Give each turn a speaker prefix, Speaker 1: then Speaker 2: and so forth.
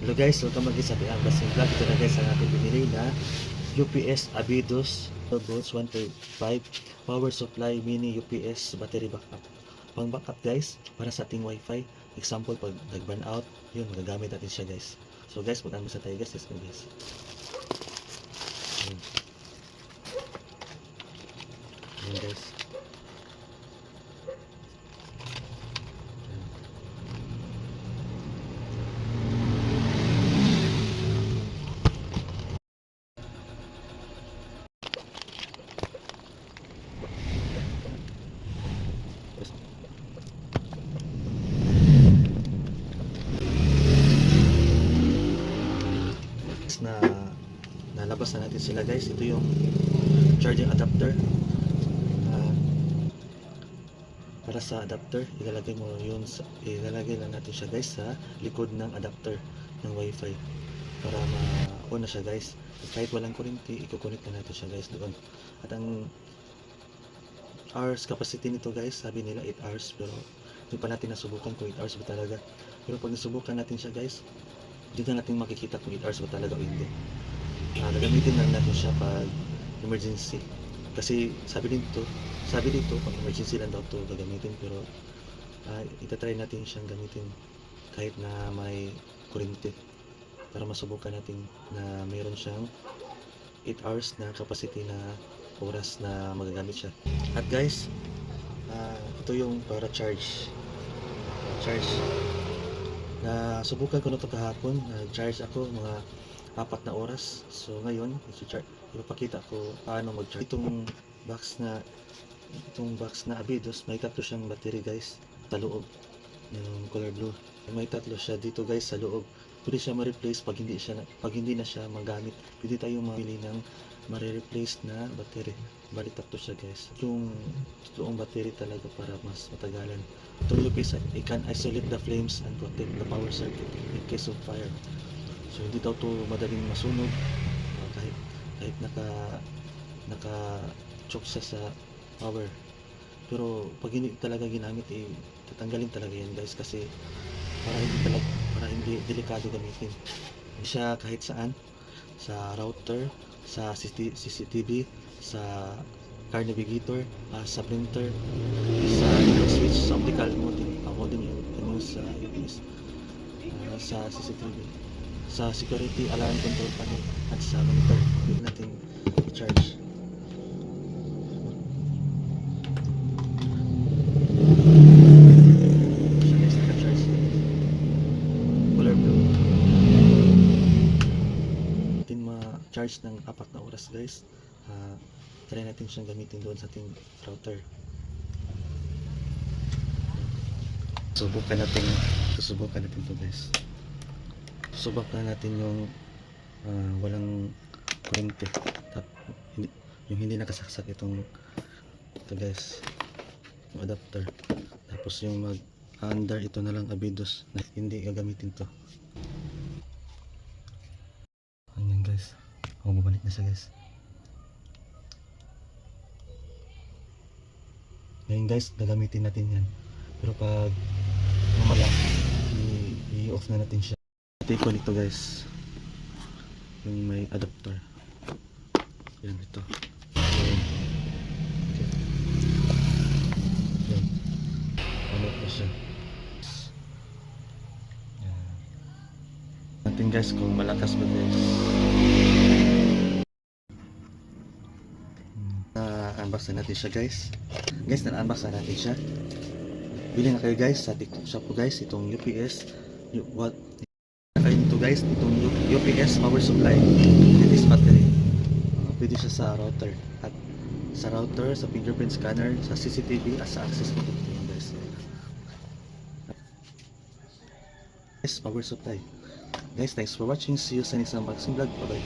Speaker 1: Hello guys, welcome again sa ating unboxing vlog. Ito na guys ang ating binili na UPS Abidos 12 volts 1.5 power supply mini UPS battery backup. Pang backup guys, para sa ating wifi. Example, pag nag-burn out, yun, magagamit natin siya guys. So guys, mag-unbox na tayo guys. Let's go guys. Ayan guys. Na nalabas na natin sila guys. Ito yung charging adapter. Para sa adapter, ilalagay ilalagay lang natin siya guys sa likod ng adapter ng wifi para ma-on na siya guys. Kahit walang kuryente, i-connect na natin siya guys doon. At ang hours capacity nito guys, sabi nila 8 hours, pero hindi pa natin nasubukan kung 8 hours ba talaga. Pero pag nasubukan natin siya guys, dito natin makikita kung 8 hours ba talaga o hindi. Gagamitin lang natin siya pag emergency. Kasi sabi dito pag emergency lang daw ito gagamitin, pero itatry natin siyang gamitin kahit na may kuryente para masubukan natin na mayroon siyang 8 hours na capacity na oras na magagamit siya. At guys, ito yung para charge. Subukan ko na ito kahapon. Charge ako mga 4 na oras. So ngayon, ipapakita ko paano mag-charge. Itong box na Abidos, may 3 siyang battery guys sa loob ng color blue. May 3 siya dito guys sa loob. Pwede siya ma-replace pag hindi na siya magamit. Pwede tayong mamili ng ma-replace na battery. Bali 3 siya guys. Yung totoong battery talaga para mas matagalan. Itong UPS, it can isolate the flames and protect the power circuit in case of fire. So hindi daw to madaling masunog kahit naka-choke siya sa power. Pero pag hindi talaga ginamit, tatanggalin talaga yan guys, kasi para hindi delikado gamitin. Hindi siya kahit saan, sa router, sa CCTV, sa car navigator, sa printer, sa switch, sa optical modem yung sa UPS, sa CCTV, sa security alarm control panel, at sa monitor. Pwede natin i-charge. Siya guys, naka-charge. Color blue. Natin ma-charge ng 4 na oras guys. Try natin siyang gamitin doon sa ating router. Susubukan natin to guys. Susubukan natin yung walang kuryente, yung hindi nakasaksak ito guys, yung adapter. Tapos yung under ito na lang Abidos na hindi gagamitin to. Ayan guys, bumalik na siya guys. Ngayon guys, gagamitin natin yan. Pero pag mamaya, i-off na natin siya. I-connect ito guys, yung may adapter. Yan ito. Yan. Connect na siya. Yan. Natin guys kung malakas ba guys. Na-unbox na natin siya guys. Na-unbox na natin siya. Bili na kayo guys sa TikTok shop ko guys, itong UPS guys, itong UPS power supply with this battery. Pwede siya sa router, at sa fingerprint scanner, sa CCTV, at sa access control guys. Power supply guys. Thanks for watching. See you sa next unboxing vlog. Bye bye.